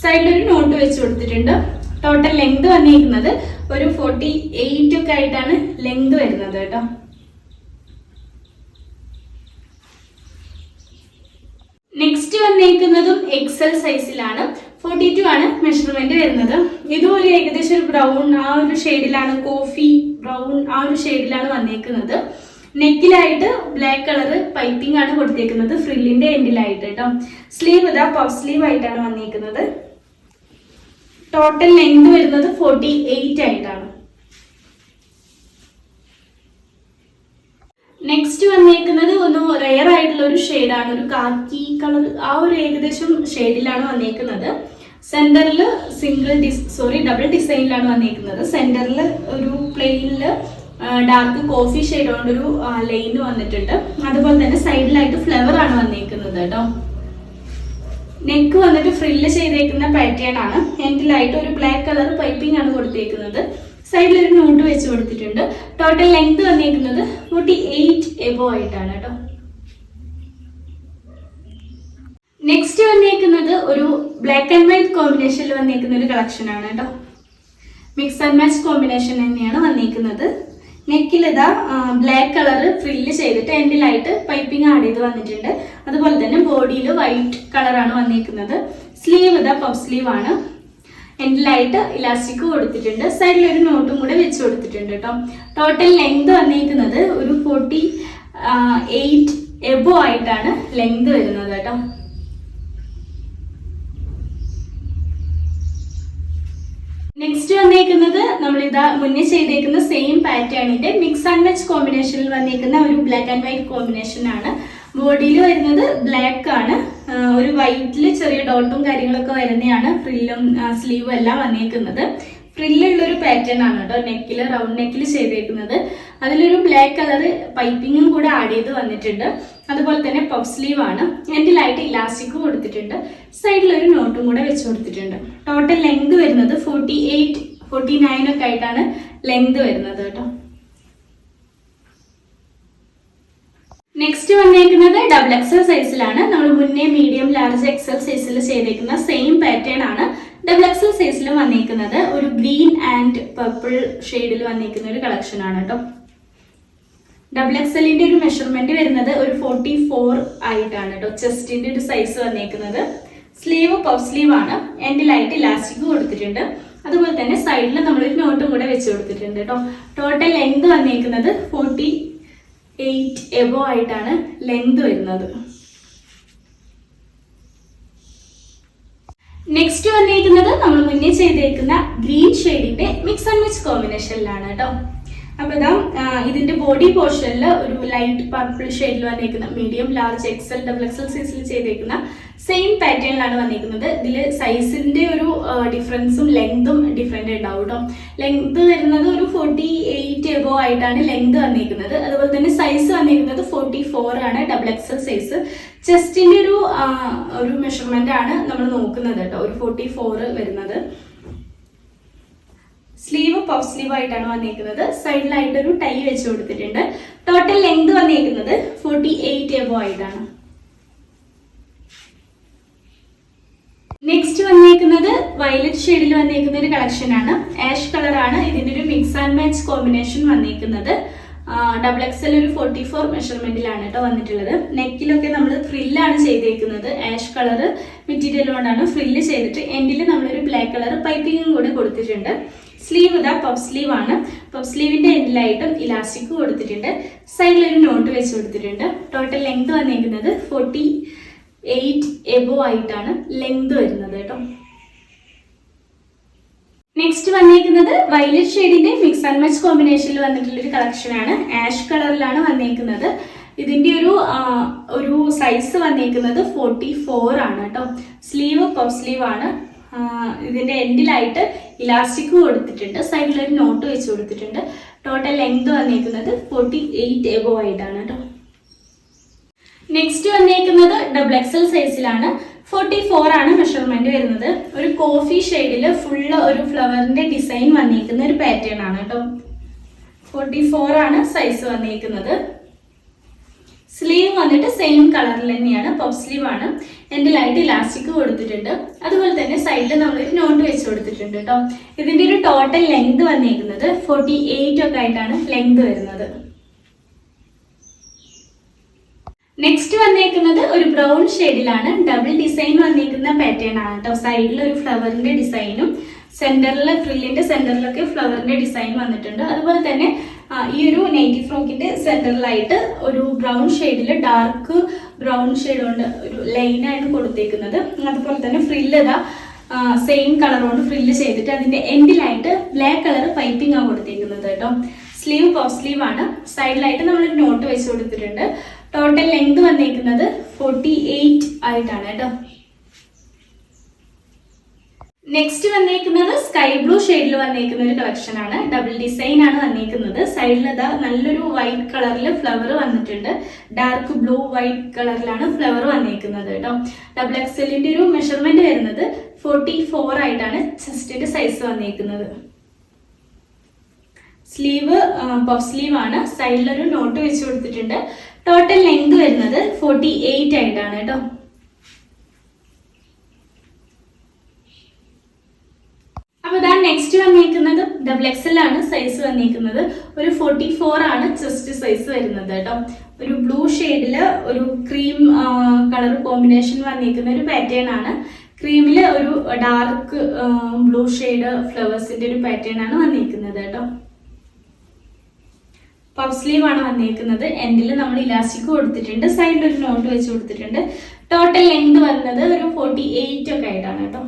സൈഡിലൊരു നോട്ട് വെച്ച് കൊടുത്തിട്ടുണ്ട്. ടോട്ടൽ ലെങ്ത് വന്നിരിക്കുന്നത് ഒരു 48 ഒക്കെ ആയിട്ടാണ് ലെങ്ത് വരുന്നത് കേട്ടോ. നെക്സ്റ്റ് വന്നേക്കുന്നതും എക്സൽ സൈസിലാണ്. 42 ആണ് മെഷർമെന്റ് വരുന്നത്. ഇതും ഒരു ഏകദേശം ഒരു ബ്രൗൺ ആ ഒരു ഷെയ്ഡിലാണ്, കോഫി ബ്രൗൺ ആ ഒരു ഷെയ്ഡിലാണ് വന്നേക്കുന്നത്. നെക്കിലായിട്ട് ബ്ലാക്ക് കളർ പൈപ്പിംഗ് ആണ് കൊടുത്തേക്കുന്നത്. ഫ്രില്ലിന്റെ എൻഡിലായിട്ട് കേട്ടോ. സ്ലീവ് ഇതാ പഫ് സ്ലീവ് ആയിട്ടാണ് വന്നേക്കുന്നത്. ടോട്ടൽ ലെങ്ത് വരുന്നത് 48 ആയിട്ടാണ്. നെക്സ്റ്റ് വന്നേക്കുന്നത് ഒന്ന് റെയർ ആയിട്ടുള്ള ഒരു ഷെയ്ഡാണ്. ഒരു കാക്കി കളർ ആ ഒരു ഏകദേശം ഷെയ്ഡിലാണ് വന്നേക്കുന്നത്. സെന്ററിൽ ഡബിൾ ഡിസൈനിലാണ് വന്നേക്കുന്നത്. സെന്ററിൽ ഒരു പ്ലെയിനില് ഡാർക്ക് കോഫി ഷെയ്ഡ് കൊണ്ടൊരു ലൈൻ വന്നിട്ടുണ്ട്. അതുപോലെ തന്നെ സൈഡിലായിട്ട് ഫ്ലവർ ആണ് വന്നേക്കുന്നത് കേട്ടോ. നെക്ക് വന്നിട്ട് ഫ്രില്ല് ചെയ്തേക്കുന്ന പാറ്റേൺ ആണ്. എൻഡിലായിട്ട് ഒരു ബ്ലാക്ക് കളർ പൈപ്പിംഗ് ആണ് കൊടുത്തേക്കുന്നത്. സൈഡിൽ ഒരു നോട്ട് വെച്ച് കൊടുത്തിട്ടുണ്ട്. ടോട്ടൽ ലെങ്ത് വന്നേക്കുന്നത് 48 എബോ ആയിട്ടാണ് കേട്ടോ. നെക്സ്റ്റ് വന്നേക്കുന്നത് ഒരു ബ്ലാക്ക് ആൻഡ് വൈറ്റ് കോമ്പിനേഷനിൽ വന്നേക്കുന്ന ഒരു കളക്ഷൻ ആണ് കേട്ടോ. മിക്സ് ആൻഡ് മാച്ച് കോമ്പിനേഷൻ തന്നെയാണ് വന്നേക്കുന്നത്. നെക്കിൽ ഇതാ ബ്ലാക്ക് കളർ ഫ്രില്ല് ചെയ്തിട്ട് എൻഡിലായിട്ട് പൈപ്പിംഗ് ആഡ് ചെയ്ത് വന്നിട്ടുണ്ട്. അതുപോലെ തന്നെ ബോഡിയിൽ വൈറ്റ് കളറാണ് വന്നേക്കുന്നത്. സ്ലീവ് ഇതാ പഫ് സ്ലീവ് ആണ്. എൻഡിലായിട്ട് ഇലാസ്റ്റിക് കൊടുത്തിട്ടുണ്ട്. സൈഡിൽ ഒരു നോട്ടും കൂടെ വെച്ച് കൊടുത്തിട്ടുണ്ട് കേട്ടോ. ടോട്ടൽ ലെങ്ത് വന്നേക്കുന്നത് ഒരു 48 എബോ ആയിട്ടാണ് ലെങ്ത് വരുന്നത് കേട്ടോ. നെക്സ്റ്റ് വന്നേക്കുന്നത് വന്നേക്കുന്നത് നമ്മളിതാ മുന്നേ ചെയ്തേക്കുന്ന സെയിം പാറ്റേണിന്റെ മിക്സ് ആൻഡ് മാച്ച് കോമ്പിനേഷനിൽ വന്നേക്കുന്ന ഒരു ബ്ലാക്ക് ആൻഡ് വൈറ്റ് കോമ്പിനേഷൻ ആണ്. ബോഡിയിൽ വരുന്നത് ബ്ലാക്ക് ആണ്, ഒരു വൈറ്റിൽ ചെറിയ ഡോട്ടും കാര്യങ്ങളൊക്കെ വരുന്നതാണ്. ഫ്രില്ലും സ്ലീവും എല്ലാം വന്നേക്കുന്നത് ഫ്രില്ലുള്ളൊരു പാറ്റേൺ ആണ് കേട്ടോ. നെക്കിൽ റൗണ്ട് നെക്കിൽ ചെയ്തേക്കുന്നത്. അതിലൊരു ബ്ലാക്ക് കളർ പൈപ്പിങ്ങും കൂടെ ആഡ് ചെയ്ത് വന്നിട്ടുണ്ട്. അതുപോലെ തന്നെ പഫ് സ്ലീവ് ആണ്. എൻഡിലായിട്ട് ഇലാസ്റ്റിക് കൊടുത്തിട്ടുണ്ട്. സൈഡിൽ ഒരു നോട്ടും കൂടെ വെച്ച് കൊടുത്തിട്ടുണ്ട്. ടോട്ടൽ ലെങ്ത് വരുന്നത് 48-49 ഒക്കെ ആയിട്ടാണ് ലെങ്ത് വരുന്നത് കേട്ടോ. നെക്സ്റ്റ് വന്നേക്കുന്നത് ഡബിൾ എക്സൽ സൈസിലാണ്. നമ്മൾ മുന്നേ മീഡിയം ലാർജ് എക്സൽ സൈസിൽ ചെയ്തേക്കുന്ന സെയിം പാറ്റേൺ ആണ് ഡബിൾ എക്സൽ സൈസിൽ വന്നേക്കുന്നത്. ഒരു ഗ്രീൻ ആൻഡ് പർപ്പിൾ ഷെയ്ഡിൽ വന്നേക്കുന്ന ഒരു കളക്ഷൻ ആണ് കേട്ടോ. ഡബിൾ എക്സലിന്റെ ഒരു മെഷർമെന്റ് വരുന്നത് ഒരു 44 ആയിട്ടാണ് കേട്ടോ. ചെസ്റ്റിന്റെ ഒരു സൈസ് വന്നേക്കുന്നത്. സ്ലീവ് പഫ് സ്ലീവ് ആണ്. എൻഡിലായിട്ട് ഇലാസ്റ്റിക് കൊടുത്തിട്ടുണ്ട്. അതുപോലെ തന്നെ സൈഡിൽ നമ്മളൊരു നോട്ടും കൂടെ വെച്ച് കൊടുത്തിട്ടുണ്ട് കേട്ടോ. ടോട്ടൽ ലെങ്ത് വന്നേക്കുന്നത് 48 എബോ ആയിട്ടാണ് ലെങ്ത് വരുന്നത്. നെക്സ്റ്റ് വന്നേക്കുന്നത് നമ്മൾ മുന്നേ ചെയ്തേക്കുന്ന ഗ്രീൻ ഷെയ്ഡിന്റെ മിക്സ് ആൻഡ് മാച്ച് കോമ്പിനേഷനിലാണ് കേട്ടോ. അപ്പൊ ഇതാ ഇതിന്റെ ബോഡി പോർഷനിൽ ഒരു ലൈറ്റ് പർപ്പിൾ ഷെയ്ഡിൽ വന്നേക്കുന്ന medium large XL double XL സൈസിൽ ചെയ്തേക്കുന്ന സെയിം പാറ്റേണിലാണ് വന്നിരിക്കുന്നത്. ഇതിൽ സൈസിന്റെ ഒരു ഡിഫറൻസും ലെങ്തും ഡിഫറെന്റ് ഉണ്ടാവും കേട്ടോ. ലെങ്ത് വരുന്നത് ഒരു 48 എബോ ആയിട്ടാണ് ലെങ്ത് വന്നിരിക്കുന്നത്. അതുപോലെ തന്നെ സൈസ് വന്നിരിക്കുന്നത് 44 ആണ് ഡബിൾ എക്സൽ സൈസ്. ചെസ്റ്റിന്റെ ഒരു മെഷർമെന്റ് ആണ് നമ്മൾ നോക്കുന്നത് കേട്ടോ. ഒരു 44 വരുന്നത്. സ്ലീവ് പഫ് സ്ലീവ് ആയിട്ടാണ് വന്നിരിക്കുന്നത്. സൈഡിലായിട്ട് ഒരു ടൈ വെച്ച് കൊടുത്തിട്ടുണ്ട്. ടോട്ടൽ ലെങ്ത് വന്നിരിക്കുന്നത് 48 എബോ ആയിട്ടാണ്. നെക്സ്റ്റ് വന്നിരിക്കുന്നത് വയലറ്റ് ഷെയ്ഡിൽ വന്നിരിക്കുന്ന ഒരു കളക്ഷൻ ആണ്. ആഷ് കളർ ആണ് ഇതിന്റെ ഒരു മിക്സ് ആൻഡ് മാച്ച് കോമ്പിനേഷൻ വന്നിരിക്കുന്നത്. ഡബിൾ എക്സൽ ഒരു 44 മെഷർമെന്റിലാണ് കേട്ടോ വന്നിട്ടുള്ളത്. നെക്കിലൊക്കെ നമ്മൾ ഫ്രില്ലാണ് ചെയ്തേക്കുന്നത്. ആഷ് കളർ മെറ്റീരിയൽ കൊണ്ടാണ് ഫ്രില്ല് ചെയ്തിട്ട് എൻഡിൽ നമ്മളൊരു ബ്ലാക്ക് കളർ പൈപ്പിങ്ങും കൂടെ കൊടുത്തിട്ടുണ്ട്. സ്ലീവ് ഇതാ പഫ് സ്ലീവ് ആണ്. പഫ് സ്ലീവിന്റെ എൻഡിലായിട്ടും ഇലാസ്റ്റിക് കൊടുത്തിട്ടുണ്ട്. സൈഡിൽ ഒരു നോട്ട് വെച്ച് കൊടുത്തിട്ടുണ്ട്. ടോട്ടൽ ലെങ്ത് വന്നിരിക്കുന്നത് 48 എബോ ആയിട്ടാണ് ലെങ്ത് വരുന്നത് കേട്ടോ. നെക്സ്റ്റ് വന്നിരിക്കുന്നത് വയലറ്റ് ഷെയ്ഡിന്റെ മിക്സ് ആൻഡ് മാച്ച് കോമ്പിനേഷനിൽ വന്നിട്ടുള്ള ഒരു കളക്ഷൻ ആണ്. ആഷ് കളറിലാണ് വന്നിരിക്കുന്നത്. ഇതിന്റെ ഒരു സൈസ് വന്നിരിക്കുന്നത് 44 ആണ് കേട്ടോ. സ്ലീവ് പഫ് സ്ലീവ് ആണ്. ഇതിന്റെ എൻഡിലായിട്ട് ഇലാസ്റ്റിക് കൊടുത്തിട്ടുണ്ട്. സൈഡിൽ ഒരു നോട്ട് വെച്ച് കൊടുത്തിട്ടുണ്ട്. ടോട്ടൽ ലെങ്ത് വന്നിരിക്കുന്നത് 48 എബോ ആയിട്ടാണ് കേട്ടോ. നെക്സ്റ്റ് വന്നിരിക്കുന്നത് ഡബിൾ എക്സൽ സൈസിലാണ്. 44 ആണ് മെഷർമെന്റ് വരുന്നത്. ഒരു കോഫി ഷെയ്ഡിൽ ഫുള്ള് ഒരു ഫ്ലവറിന്റെ ഡിസൈൻ വന്നിരിക്കുന്ന ഒരു പാറ്റേൺ ആണ് കേട്ടോ. 44 ആണ് സൈസ് വന്നിരിക്കുന്നത്. സ്ലീവ് വന്നിട്ട് സെയിം കളറിൽ തന്നെയാണ്. പഫ് സ്ലീവ് ആണ്. എൻഡിലായിട്ട് ഇലാസ്റ്റിക് കൊടുത്തിട്ടുണ്ട്. അതുപോലെ തന്നെ സൈഡിൽ നമ്മളൊരു നോട്ട് വെച്ച് കൊടുത്തിട്ടുണ്ട് കേട്ടോ. ഇതിന്റെ ഒരു ടോട്ടൽ ലെങ്ത് വന്നിരിക്കുന്നത് 48 ഒക്കെ ആയിട്ടാണ് ലെങ്ത് വരുന്നത്. നെക്സ്റ്റ് വന്നേക്കുന്നത് ഒരു ബ്രൗൺ ഷെയ്ഡിലാണ്. ഡബിൾ ഡിസൈൻ വന്നിരിക്കുന്ന പാറ്റേൺ ആണ് കേട്ടോ. സൈഡിൽ ഒരു ഫ്ലവറിന്റെ ഡിസൈനും സെന്ററിൽ ഫ്രില്ലിന്റെ സെന്ററിലൊക്കെ ഫ്ലവറിന്റെ ഡിസൈൻ വന്നിട്ടുണ്ട്. അതുപോലെ തന്നെ ഈ ഒരു നൈറ്റി ഫ്രോക്കിന്റെ സെന്ററിലായിട്ട് ഒരു ബ്രൗൺ ഷെയ്ഡിൽ ഡാർക്ക് ബ്രൗൺ ഷെയ്ഡ് കൊണ്ട് ഒരു ലൈനായിട്ട് കൊടുത്തേക്കുന്നത്. അതുപോലെ തന്നെ ഫ്രില്ല് ഇതാ സെയിം കളർ കൊണ്ട് ഫ്രില്ല് ചെയ്തിട്ട് അതിന്റെ എൻഡിലായിട്ട് ബ്ലാക്ക് കളർ പൈപ്പിംഗ് ആണ് കൊടുത്തേക്കുന്നത് കേട്ടോ. സ്ലീവ് പഫ് സ്ലീവ് ആണ്. സൈഡിലായിട്ട് നമ്മളൊരു നോട്ട് വെച്ച് കൊടുത്തിട്ടുണ്ട്. ടോട്ടൽ ലെങ്ത് വന്നിരിക്കുന്നത് 48 ആയിട്ടാണ് കേട്ടോ. നെക്സ്റ്റ് വന്നിരിക്കുന്നത് സ്കൈ ബ്ലൂ ഷെയ്ഡിൽ വന്നിരിക്കുന്ന ഒരു കളക്ഷൻ ആണ്. ഡബിൾ ഡിസൈൻ ആണ് വന്നിരിക്കുന്നത്. സൈഡിൽ ഇതാ നല്ലൊരു വൈറ്റ് കളറിൽ ഫ്ലവർ വന്നിട്ടുണ്ട്. ഡാർക്ക് ബ്ലൂ വൈറ്റ് കളറിലാണ് ഫ്ലവർ വന്നിരിക്കുന്നത് കേട്ടോ. ഡബിൾ എക്സലിന്റെ ഒരു മെഷർമെന്റ് വരുന്നത് 44 ആയിട്ടാണ് ചെസ്റ്റിന്റെ സൈസ് വന്നിരിക്കുന്നത്. സ്ലീവ് പഫ് സ്ലീവ് ആണ്. സൈഡിലൊരു നോട്ട് വെച്ച് കൊടുത്തിട്ടുണ്ട്. ടോട്ടൽ ലെങ്ത് വരുന്നത് 48 ആയിട്ടാണ് കേട്ടോ. അപ്പൊ ഇതാണ് നെക്സ്റ്റ് വന്നിരിക്കുന്നത്. ഡബിൾ എക്സൽ ആണ് സൈസ് വന്നിരിക്കുന്നത്. ഒരു 44 ആണ് ചെസ്റ്റ് സൈസ് വരുന്നത് കേട്ടോ. ഒരു ബ്ലൂ ഷെയ്ഡില് ഒരു ക്രീം കളർ കോമ്പിനേഷൻ വന്നിരിക്കുന്ന ഒരു പാറ്റേൺ ആണ്. ക്രീമില് ഒരു ഡാർക്ക് ബ്ലൂ ഷെയ്ഡ് ഫ്ലവേഴ്സിന്റെ ഒരു പാറ്റേൺ ആണ് വന്നിരിക്കുന്നത് കേട്ടോ. പഫ് സ്ലീവ് ആണ് വന്നിരിക്കുന്നത്. എൻഡിൽ നമ്മൾ ഇലാസ്റ്റിക് കൊടുത്തിട്ടുണ്ട്. സൈഡിൽ ഒരു നോട്ട് വെച്ച് കൊടുത്തിട്ടുണ്ട്. ടോട്ടൽ ലെങ്ത് വരുന്നത് ഒരു 48 ഒക്കെ ആയിട്ടാണ് കേട്ടോ.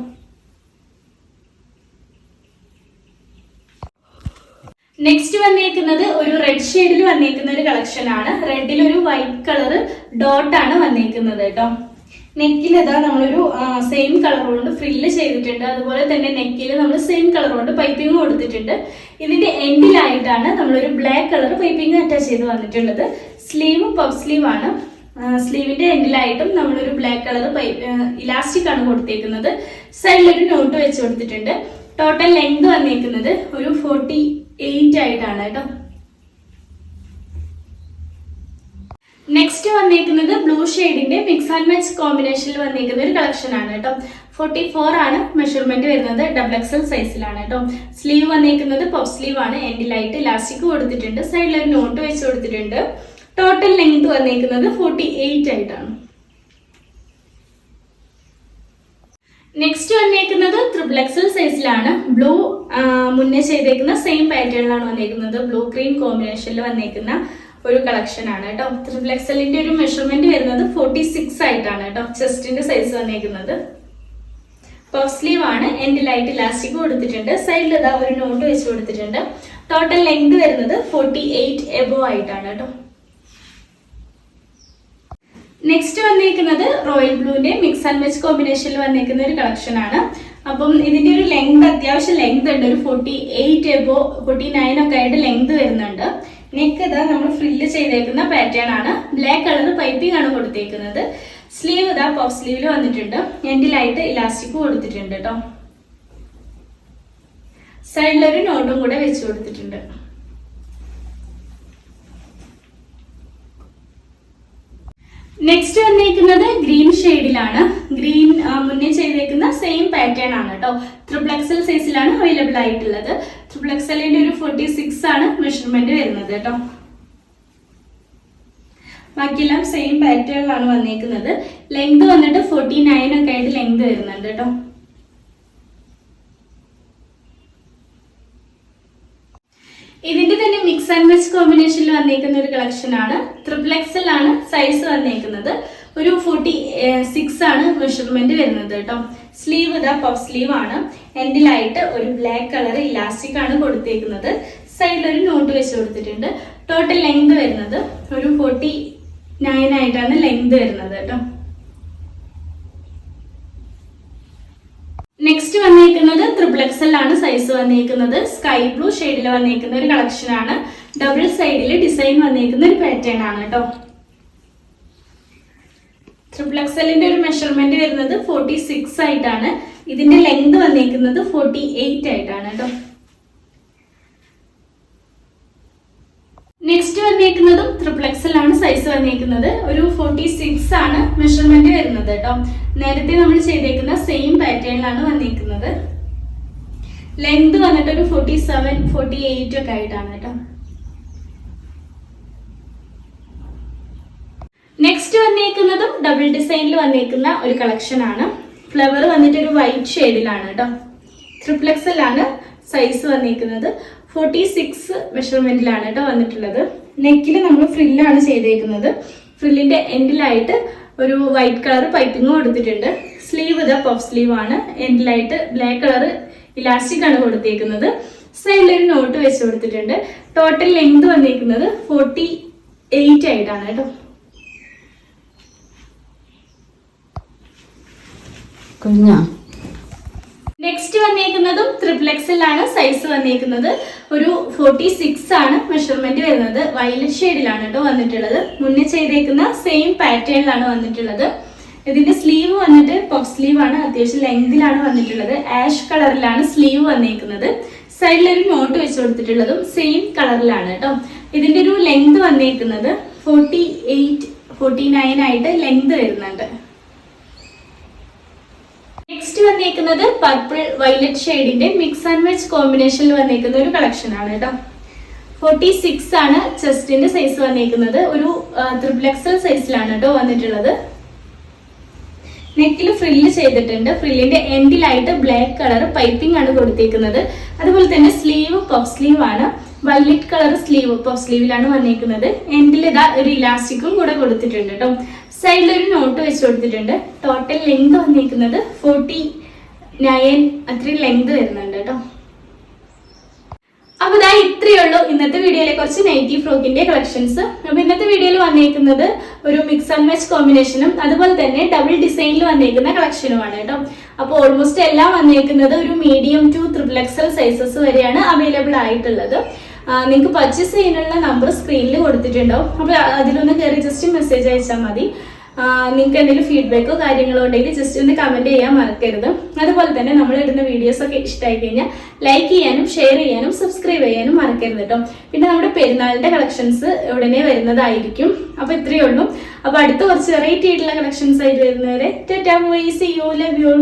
നെക്സ്റ്റ് വന്നേക്കുന്നത് ഒരു റെഡ് ഷെയ്ഡിൽ വന്നേക്കുന്ന ഒരു കളക്ഷൻ ആണ്. റെഡിൽ ഒരു വൈറ്റ് കളർ ഡോട്ട് ആണ് വന്നേക്കുന്നത് കേട്ടോ. നെക്കിൽ ഇതാ നമ്മളൊരു സെയിം കളർ കൊണ്ട് ഫ്രില്ല് ചെയ്തിട്ടുണ്ട്. അതുപോലെ തന്നെ നെക്കിൽ നമ്മൾ സെയിം കളർ കൊണ്ട് പൈപ്പിംഗ് കൊടുത്തിട്ടുണ്ട്. ഇതിന്റെ എൻഡിലായിട്ടാണ് നമ്മളൊരു ബ്ലാക്ക് കളർ പൈപ്പിംഗ് അറ്റാച്ച് ചെയ്ത് വന്നിട്ടുള്ളത്. സ്ലീവ് പഫ് സ്ലീവ് ആണ്. സ്ലീവിന്റെ എൻഡിലായിട്ടും നമ്മളൊരു ബ്ലാക്ക് കളർ ഇലാസ്റ്റിക് ആണ് കൊടുത്തേക്കുന്നത്. സൈഡിലൊരു നോട്ട് വെച്ച് കൊടുത്തിട്ടുണ്ട്. ടോട്ടൽ ലെങ്ത് വന്നേക്കുന്നത് ഒരു 48 ആയിട്ടാണ് കേട്ടോ. നെക്സ്റ്റ് വന്നേക്കുന്നത് ബ്ലൂ ഷെയ്ഡിന്റെ മിക്സ് ആൻഡ് മാച്ച് കോമ്പിനേഷനിൽ വന്നേക്കുന്ന ഒരു കളക്ഷൻ ആണ് കേട്ടോ. 44 ആണ് മെഷർമെന്റ് വരുന്നത്. XXL സൈസിലാണ് കേട്ടോ. സ്ലീവ് വന്നേക്കുന്നത് പഫ് സ്ലീവ് ആണ്. എൻഡിലായിട്ട് ഇലാസ്റ്റിക് കൊടുത്തിട്ടുണ്ട്. സൈഡിൽ ഒരു നോട്ട് വെച്ച് കൊടുത്തിട്ടുണ്ട്. ടോട്ടൽ ലെങ്ത് വന്നേക്കുന്നത് 48 ആയിട്ടാണ്. നെക്സ്റ്റ് വന്നേക്കുന്നത് XXL സൈസിലാണ്. ബ്ലൂ മുന്നേ ചെയ്തേക്കുന്ന സെയിം പാറ്റേണിലാണ് വന്നേക്കുന്നത്. ബ്ലൂ ക്രീം കോമ്പിനേഷനിൽ വന്നേക്കുന്ന ഒരു കളക്ഷൻ ആണ് കേട്ടോ. XXLന്റെ ഒരു മെഷർമെന്റ് വരുന്നത് 46 ആയിട്ടാണ് കേട്ടോ. ചെസ്റ്റിന്റെ സൈസ് വന്നേക്കുന്നത്. പഫ് സ്ലീവ് ആണ്. എൻഡിലായിട്ട് ഇലാസ്റ്റിക് കൊടുത്തിട്ടുണ്ട്. സൈഡിൽ ഇതാ ഒരു നോട്ട് വെച്ച് കൊടുത്തിട്ടുണ്ട്. ടോട്ടൽ ലെങ്ത് വരുന്നത് 48 എബോ ആയിട്ടാണ് കേട്ടോ. നെക്സ്റ്റ് വന്നേക്കുന്നത് റോയൽ ബ്ലൂവിന്റെ മിക്സ് ആൻഡ് മാച്ച് കോമ്പിനേഷനിൽ വന്നേക്കുന്ന ഒരു കളക്ഷൻ ആണ്. അപ്പം ഇതിന്റെ ഒരു ലെങ്ത് അത്യാവശ്യം ലെങ്ത് ഉണ്ട്. ഒരു 48 എബോ 49 ഒക്കെ ആയിട്ട് ലെങ്ത് വരുന്നുണ്ട്. നെക്ക് ഇതാ നമ്മൾ ഫ്രില്ല് ചെയ്തേക്കുന്ന പാറ്റേൺ ആണ്. ബ്ലാക്ക് കളർ പൈപ്പിംഗ് ആണ് കൊടുത്തേക്കുന്നത്. സ്ലീവ് ഇതാ പഫ് സ്ലീവിൽ വന്നിട്ടുണ്ട്. എൻഡിലായിട്ട് ഇലാസ്റ്റിക് കൊടുത്തിട്ടുണ്ട് കേട്ടോ. സൈഡിലൊരു നോട്ടും കൂടെ വെച്ച് കൊടുത്തിട്ടുണ്ട്. നെക്സ്റ്റ് വന്നേക്കുന്നത് ഗ്രീൻ ഷെയ്ഡിലാണ്. ഗ്രീൻ മുന്നേ ചെയ്തേക്കുന്ന സെയിം പാറ്റേൺ ആണ് കേട്ടോ. XXL സൈസിലാണ് അവൈലബിൾ ആയിട്ടുള്ളത്. XXLന്റെ ഒരു 46 ആണ് മെഷർമെന്റ് വരുന്നത് കേട്ടോ. ബാക്കിയെല്ലാം സെയിം പാറ്റേണിലാണ് വന്നേക്കുന്നത്. ലെങ്ത് വന്നിട്ട് 49 ഒക്കെ ആയിട്ട് ലെങ്ത് വരുന്നുണ്ട് കേട്ടോ. ഇതിന്റെ തന്നെ മിക്സ് ആൻഡ് മാച്ച് കോമ്പിനേഷനിൽ വന്നേക്കുന്ന ഒരു കളക്ഷൻ ആണ്. XXL ആണ് സൈസ് വന്നേക്കുന്നത്. ഒരു 46 ആണ് മെഷർമെന്റ് വരുന്നത് കേട്ടോ. സ്ലീവ് ഇതാ പഫ് സ്ലീവ് ആണ്. എൻഡിലായിട്ട് ഒരു ബ്ലാക്ക് കളർ ഇലാസ്റ്റിക് ആണ് കൊടുത്തേക്കുന്നത്. സൈഡിൽ ഒരു നോട്ട് വെച്ച് കൊടുത്തിട്ടുണ്ട്. ടോട്ടൽ ലെങ്ത് വരുന്നത് ഒരു 49 ആയിട്ടാണ് ലെങ്ത് വരുന്നത് കേട്ടോ. നെക്സ്റ്റ് വന്നേക്കുന്നത് XXL ആണ് സൈസ് വന്നേക്കുന്നത്. സ്കൈ ബ്ലൂ ഷെയ്ഡിൽ വന്നേക്കുന്ന ഒരു കളക്ഷൻ ആണ്. ഡബിൾ സൈഡിൽ ഡിസൈൻ വന്നേക്കുന്ന ഒരു പാറ്റേൺ ആണ് കേട്ടോ. XXLന്റെ ഒരു മെഷർമെന്റ് വരുന്നത് 46 ആയിട്ടാണ്. ഇതിന്റെ ലെങ്ത് വന്നേക്കുന്നത് 48 ആയിട്ടാണ് കേട്ടോ. നെക്സ്റ്റ് വന്നേക്കുന്നതും XXL ആണ് സൈസ് വന്നേക്കുന്നത്. ഒരു 46 ആണ് മെഷർമെന്റ് വരുന്നത് കേട്ടോ. നേരത്തെ നമ്മൾ ചെയ്തേക്കുന്ന സെയിം പാറ്റേണിലാണ് വന്നേക്കുന്നത്. ലെങ്ത് വന്നിട്ട് ഒരു 47 48 ഒക്കെ ആയിട്ടാണ് കേട്ടോ. നെക്സ്റ്റ് വന്നേക്കുന്നതും ഡബിൾ ഡിസൈനിൽ വന്നേക്കുന്ന ഒരു കളക്ഷൻ ആണ്. ഫ്ലവർ വന്നിട്ട് ഒരു വൈറ്റ് ഷെയ്ഡിലാണ് കേട്ടോ. XXL ആണ് സൈസ് വന്നേക്കുന്നത്. 46 മെഷർമെന്റിലാണ് കേട്ടോ വന്നിട്ടുള്ളത്. നെക്കിൽ നമ്മൾ ഫ്രില്ലാണ് ചെയ്തേക്കുന്നത്. ഫ്രില്ലിന്റെ എൻഡിലായിട്ട് ഒരു വൈറ്റ് കളർ പൈപ്പിംഗ് കൊടുത്തിട്ടുണ്ട്. സ്ലീവ് ഇതാ പഫ് സ്ലീവ് ആണ്. എൻഡിലായിട്ട് ബ്ലാക്ക് കളർ ഇലാസ്റ്റിക് ആണ് കൊടുത്തേക്കുന്നത്. സൈഡിൽ ഒരു നോട്ട് വെച്ച് കൊടുത്തിട്ടുണ്ട്. ടോട്ടൽ ലെങ്ത് വന്നേക്കുന്നത് 48 ആയിട്ടാണ് കേട്ടോ. നെക്സ്റ്റ് വന്നേക്കുന്നതും XXL ആണ് സൈസ് വന്നേക്കുന്നത്. ഒരു 46 ആണ് മെഷർമെന്റ് വരുന്നത്. വയലറ്റ് ഷെയ്ഡിലാണ് കേട്ടോ വന്നിട്ടുള്ളത്. മുന്നേ ചെയ്തേക്കുന്ന സെയിം പാറ്റേണിലാണ് വന്നിട്ടുള്ളത്. ഇതിന്റെ സ്ലീവ് വന്നിട്ട് പഫ് സ്ലീവ് ആണ്. അത്യാവശ്യം ലെങ്തിലാണ് വന്നിട്ടുള്ളത്. ആഷ് കളറിലാണ് സ്ലീവ് വന്നേക്കുന്നത്. സൈഡിലൊരു നോട്ട് വെച്ച് കൊടുത്തിട്ടുള്ളതും സെയിം കളറിലാണ് കേട്ടോ. ഇതിന്റെ ഒരു ലെങ്ത് വന്നേക്കുന്നത് 49 ആയിട്ട് ലെങ്ത് വരുന്നുണ്ട്. നെക്സ്റ്റ് വന്നേക്കുന്നത് പർപ്പിൾ വയലറ്റ് ഷെയ്ഡിന്റെ മിക്സ് ആൻഡ് മാച്ച് കോമ്പിനേഷനിൽ വന്നേക്കുന്ന ഒരു കളക്ഷൻ ആണ് കേട്ടോ. 46 ആണ് ചെസ്റ്റിന്റെ സൈസ് വന്നേക്കുന്നത്. ഒരു XXL സൈസിലാണ് കേട്ടോ വന്നിട്ടുള്ളത്. നെക്കിൽ ഫ്രില്ല് ചെയ്തിട്ടുണ്ട്. ഫ്രില്ലിന്റെ എൻഡിലായിട്ട് ബ്ലാക്ക് കളർ പൈപ്പിംഗ് ആണ് കൊടുത്തേക്കുന്നത്. അതുപോലെ തന്നെ സ്ലീവ് പഫ് സ്ലീവ് ആണ്. വയലറ്റ് കളർ സ്ലീവ് പഫ് സ്ലീവിലാണ് വന്നേക്കുന്നത്. എൻഡിൽ ഇതാ ഒരു ഇലാസ്റ്റിക്കും കൂടെ കൊടുത്തിട്ടുണ്ട് കേട്ടോ. സൈഡിൽ ഒരു നോട്ട് വെച്ച് കൊടുത്തിട്ടുണ്ട്. ടോട്ടൽ ലെങ്ത് വന്നിരിക്കുന്നത് 49 അത്രയും ലെങ്ത് വരുന്നുണ്ട് കേട്ടോ. അപ്പൊ ഇതാ ഇത്രയേ ഉള്ളൂ ഇന്നത്തെ വീഡിയോയിലെ കുറച്ച് നൈറ്റി ഫ്രോക്കിന്റെ കളക്ഷൻസ്. അപ്പൊ ഇന്നത്തെ വീഡിയോയിൽ വന്നേക്കുന്നത് ഒരു മിക്സ് ആൻഡ് മാച്ച് കോമ്പിനേഷനും അതുപോലെ തന്നെ ഡബിൾ ഡിസൈനിൽ വന്നേക്കുന്ന കളക്ഷനുമാണ് കേട്ടോ. അപ്പൊ ഓൾമോസ്റ്റ് എല്ലാം വന്നേക്കുന്നത് ഒരു മീഡിയം ടു XXL സൈസസ് വരെയാണ് അവൈലബിൾ ആയിട്ടുള്ളത്. നിങ്ങൾക്ക് പർച്ചേസ് ചെയ്യാനുള്ള നമ്പർ സ്ക്രീനിൽ കൊടുത്തിട്ടുണ്ടാവും. അപ്പൊ അതിലൊന്ന് കയറി ജസ്റ്റ് മെസ്സേജ് അയച്ചാൽ മതി. നിങ്ങൾക്ക് എന്തെങ്കിലും ഫീഡ്ബാക്കോ കാര്യങ്ങളോ ഉണ്ടെങ്കിൽ ജസ്റ്റ് ഒന്ന് കമന്റ് ചെയ്യാൻ മറക്കരുത്. അതുപോലെ തന്നെ നമ്മൾ ഇടുന്ന വീഡിയോസ് ഒക്കെ ഇഷ്ടമായി കഴിഞ്ഞാൽ ലൈക്ക് ചെയ്യാനും ഷെയർ ചെയ്യാനും സബ്സ്ക്രൈബ് ചെയ്യാനും മറക്കരുത് കേട്ടോ. പിന്നെ നമ്മുടെ പെരുന്നാളിന്റെ കളക്ഷൻസ് ഉടനെ വരുന്നതായിരിക്കും. അപ്പൊ ഇത്രയേ ഉള്ളൂ. അപ്പൊ അടുത്ത കുറച്ച് വെറൈറ്റി ആയിട്ടുള്ള കളക്ഷൻസ് ആയിട്ട് വരുന്നവരെ tata bye, see you, love U.